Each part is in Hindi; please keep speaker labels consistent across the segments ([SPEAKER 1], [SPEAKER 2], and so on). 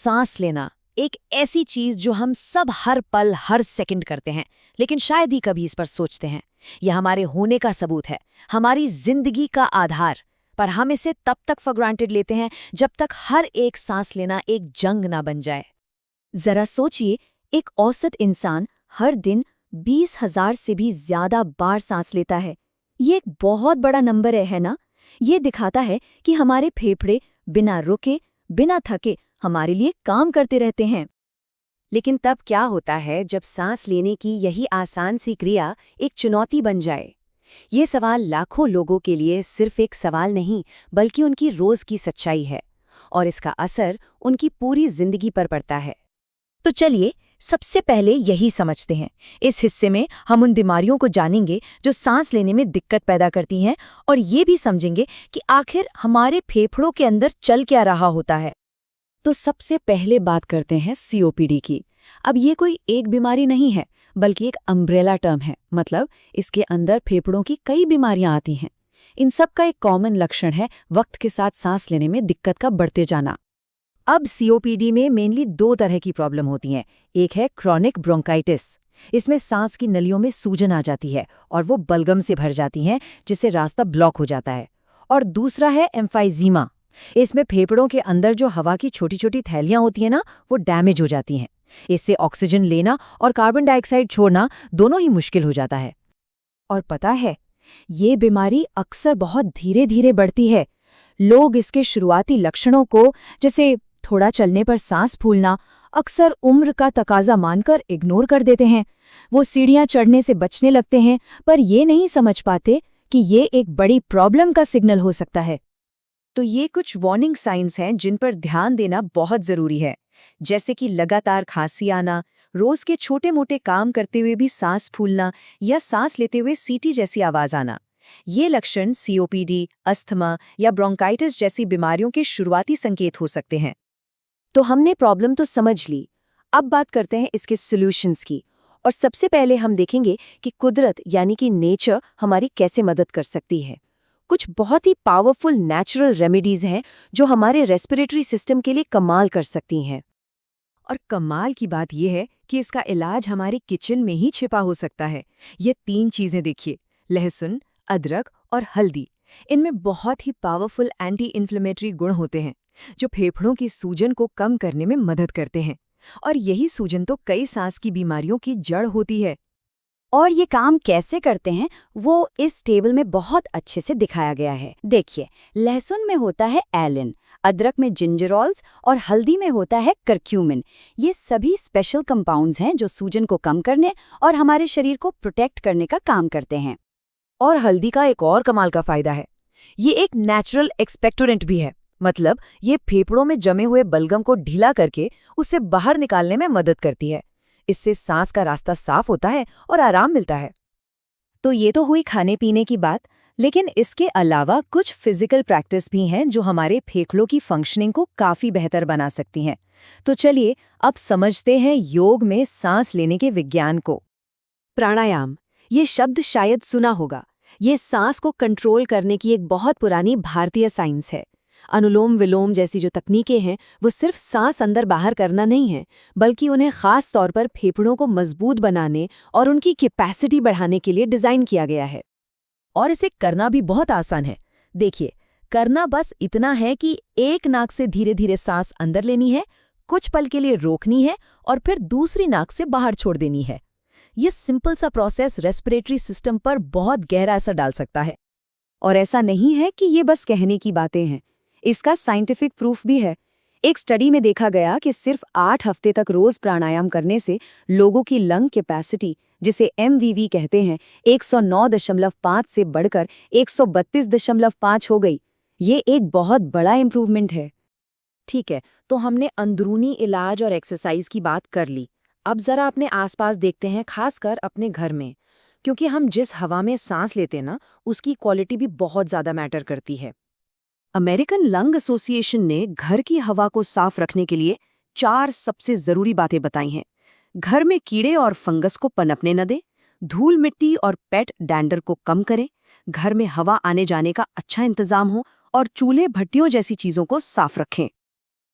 [SPEAKER 1] सांस लेना एक ऐसी चीज जो हम सब हर पल हर सेकंड करते हैं, लेकिन शायद ही कभी इस पर सोचते हैं। यह हमारे होने का सबूत है, हमारी जिंदगी का आधार। पर हम इसे तब तक फॉर ग्रांटेड लेते हैं जब तक हर एक सांस लेना एक जंग ना बन जाए।
[SPEAKER 2] जरा सोचिए, एक औसत इंसान हर दिन 20,000 से भी ज्यादा बार सांस लेता है। ये एक बहुत बड़ा नंबर है ना? ये दिखाता है कि हमारे फेफड़े बिना रुके, बिना थके हमारे लिए काम करते रहते हैं।
[SPEAKER 3] लेकिन तब क्या होता है जब सांस लेने की यही आसान सी क्रिया एक चुनौती बन जाए? ये सवाल लाखों लोगों के लिए सिर्फ एक सवाल नहीं, बल्कि उनकी रोज की सच्चाई है, और इसका असर उनकी पूरी जिंदगी पर पड़ता है।
[SPEAKER 2] तो चलिए सबसे पहले यही समझते हैं। इस हिस्से में हम उन बीमारियों को जानेंगे जो सांस लेने में दिक्कत पैदा करती हैं, और ये भी समझेंगे कि आखिर हमारे फेफड़ों के अंदर चल क्या रहा होता है।
[SPEAKER 3] तो सबसे पहले बात करते हैं सीओपीडी की। अब ये कोई एक बीमारी नहीं है, बल्कि एक अम्ब्रेला टर्म है। मतलब इसके अंदर फेफड़ों की कई बीमारियां आती हैं। इन सब का एक कॉमन लक्षण है वक्त के साथ सांस लेने में दिक्कत का बढ़ते जाना।
[SPEAKER 2] अब सीओपीडी में मेनली 2 तरह की प्रॉब्लम होती हैं। एक है क्रॉनिक ब्रोंकाइटिस। इसमें सांस की नलियों में सूजन आ जाती है और वो बलगम से भर जाती हैं, जिससे रास्ता ब्लॉक हो जाता है। और दूसरा है एम्फाइजीमा। इसमें फेफड़ों के अंदर जो हवा की छोटी छोटी थैलियां होती हैं ना, वो डैमेज हो जाती हैं। इससे ऑक्सीजन लेना और कार्बन डाइऑक्साइड छोड़ना दोनों ही मुश्किल हो जाता है। और पता है, ये बीमारी अक्सर बहुत धीरे धीरे बढ़ती है। लोग इसके शुरुआती लक्षणों को, जैसे थोड़ा चलने पर सांस फूलना, अक्सर उम्र का तकाजा मानकर इग्नोर कर देते हैं। वो सीढ़ियां चढ़ने से बचने लगते हैं, पर ये नहीं समझ पाते कि ये एक बड़ी प्रॉब्लम का सिग्नल हो सकता है।
[SPEAKER 3] तो ये कुछ वार्निंग साइंस हैं जिन पर ध्यान देना बहुत जरूरी है, जैसे कि लगातार खांसी आना, रोज के छोटे मोटे काम करते हुए भी सांस फूलना, या सांस लेते हुए सीटी जैसी आवाज आना। ये लक्षण सीओपीडी, अस्थमा या ब्रोंकाइटिस जैसी बीमारियों के शुरुआती संकेत हो सकते हैं।
[SPEAKER 2] तो हमने प्रॉब्लम तो समझ ली। अब बात करते हैं इसके सॉल्यूशंस की। और सबसे पहले हम देखेंगे कि कुदरत यानी कि नेचर हमारी कैसे मदद कर सकती है। कुछ बहुत ही पावरफुल नेचुरल रेमेडीज हैं जो हमारे रेस्पिरेटरी सिस्टम के लिए कमाल कर सकती हैं।
[SPEAKER 3] और कमाल की बात यह है कि इसका इलाज हमारे किचन में ही छिपा हो सकता है। ये 3 चीजें देखिए, लहसुन, अदरक और हल्दी। इनमें बहुत ही पावरफुल एंटी इन्फ्लेमेटरी गुण होते हैं जो फेफड़ों की सूजन को कम करने में मदद करते हैं। और यही सूजन तो कई सांस की बीमारियों की जड़ होती है।
[SPEAKER 2] और ये काम कैसे करते हैं वो इस टेबल में बहुत अच्छे से दिखाया गया है। देखिए, लहसुन में होता है एलिन, अदरक में जिंजरॉल्स और हल्दी में होता है करक्यूमिन। ये सभी स्पेशल कंपाउंड्स हैं जो सूजन को कम करने और हमारे शरीर को प्रोटेक्ट करने का काम करते हैं।
[SPEAKER 3] और हल्दी का एक और कमाल का फायदा है, ये एक नेचुरल एक्सपेक्टोरेंट भी है। मतलब ये फेफड़ों में जमे हुए बलगम को ढीला करके उसे बाहर निकालने में मदद करती है। इससे सांस का रास्ता साफ होता है और आराम मिलता है।
[SPEAKER 2] तो ये तो हुई खाने पीने की बात, लेकिन इसके अलावा कुछ फिजिकल प्रैक्टिस भी हैं जो हमारे फेफड़ों की फंक्शनिंग को काफी बेहतर बना सकती हैं। तो चलिए अब समझते हैं योग में सांस लेने के विज्ञान को।
[SPEAKER 3] प्राणायाम, ये शब्द शायद सुना होगा। ये सांस को कंट्रोल करने की एक बहुत पुरानी भारतीय साइंस है। अनुलोम विलोम जैसी जो तकनीकें हैं, वो सिर्फ सांस अंदर बाहर करना नहीं है, बल्कि उन्हें खास तौर पर फेफड़ों को मजबूत बनाने और उनकी कैपेसिटी बढ़ाने के लिए डिजाइन किया गया है।
[SPEAKER 2] और इसे करना भी बहुत आसान है। देखिए, करना बस इतना है कि एक नाक से धीरे धीरे सांस अंदर लेनी है, कुछ पल के लिए रोकनी है और फिर दूसरी नाक से बाहर छोड़ देनी है। ये सिंपल सा प्रोसेस रेस्पिरेटरी सिस्टम पर बहुत गहरा असर डाल सकता है।
[SPEAKER 3] और ऐसा नहीं है कि ये बस कहने की बातें हैं, इसका साइंटिफिक प्रूफ भी है। एक स्टडी में देखा गया कि सिर्फ 8 हफ्ते तक रोज प्राणायाम करने से लोगों की लंग कैपेसिटी, जिसे MVV कहते हैं, 109.5 से बढ़कर 132.5 हो गई। ये एक बहुत बड़ा इम्प्रूवमेंट है।
[SPEAKER 2] ठीक है, तो हमने अंदरूनी इलाज और एक्सरसाइज की बात कर ली। अब जरा अपने आसपास देखते हैं, खासकर अपने घर में, क्योंकि हम जिस हवा में सांस लेते हैं ना, उसकी क्वालिटी भी बहुत ज़्यादा मैटर करती है।
[SPEAKER 3] अमेरिकन लंग एसोसिएशन ने घर की हवा को साफ रखने के लिए 4 सबसे जरूरी बातें बताई हैं। घर में कीड़े और फंगस को पनपने न दें, धूल मिट्टी और पेट डैंडर को कम करें, घर में हवा आने जाने का अच्छा इंतजाम हो और चूल्हे भट्टियों जैसी चीजों को साफ रखें।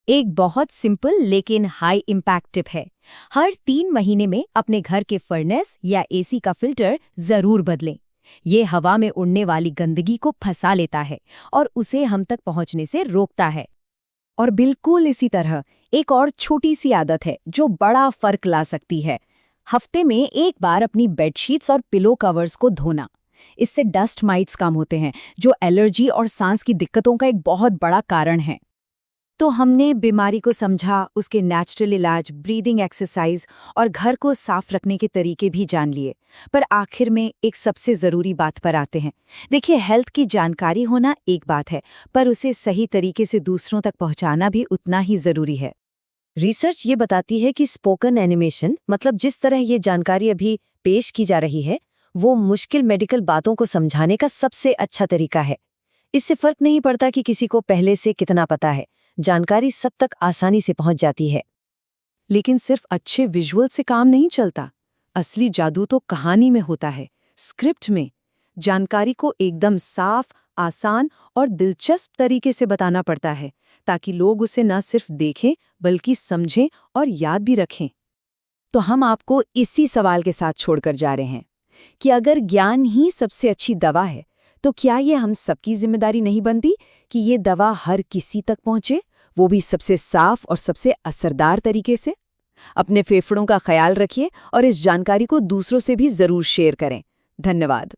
[SPEAKER 2] एक बहुत सिंपल लेकिन हाई इम्पैक्ट टिप है। हर 3 महीने में अपने घर के फर्नेस या एसी का फिल्टर जरूर बदलें। ये हवा में उड़ने वाली गंदगी को फंसा लेता है और उसे हम तक पहुंचने से रोकता है।
[SPEAKER 3] और बिल्कुल इसी तरह एक और छोटी सी आदत है जो बड़ा फर्क ला सकती है। हफ्ते में एक बार अपनी बेडशीट्स और पिलो कवर्स को धोना। इससे डस्ट माइट्स कम होते हैं, जो एलर्जी और सांस की दिक्कतों का एक बहुत बड़ा कारण है। तो हमने बीमारी को समझा, उसके नेचुरल इलाज, ब्रीदिंग एक्सरसाइज और घर को साफ रखने के तरीके भी जान लिए। पर आखिर में एक सबसे ज़रूरी बात पर आते हैं। देखिए, हेल्थ की जानकारी होना एक बात है, पर उसे सही तरीके से दूसरों तक पहुंचाना भी उतना ही ज़रूरी है।
[SPEAKER 1] रिसर्च ये बताती है कि स्पोकन एनिमेशन, मतलब जिस तरह ये जानकारी अभी पेश की जा रही है, वो मुश्किल मेडिकल बातों को समझाने का सबसे अच्छा तरीका है। इससे फर्क नहीं पड़ता कि किसी को पहले से कितना पता है, जानकारी सब तक आसानी से पहुंच जाती है।
[SPEAKER 3] लेकिन सिर्फ अच्छे विजुअल से काम नहीं चलता। असली जादू तो कहानी में होता है, स्क्रिप्ट में। जानकारी को एकदम साफ, आसान और दिलचस्प तरीके से बताना पड़ता है, ताकि लोग उसे न सिर्फ देखें बल्कि समझें और याद भी रखें। तो हम आपको इसी सवाल के साथ छोड़कर जा रहे हैं कि अगर ज्ञान ही सबसे अच्छी दवा है, तो क्या ये हम सबकी जिम्मेदारी नहीं बनती कि ये दवा हर किसी तक पहुंचे, वो भी सबसे साफ और सबसे असरदार तरीके से? अपने फेफड़ों का ख्याल रखिए और इस जानकारी को दूसरों से भी जरूर शेयर करें। धन्यवाद।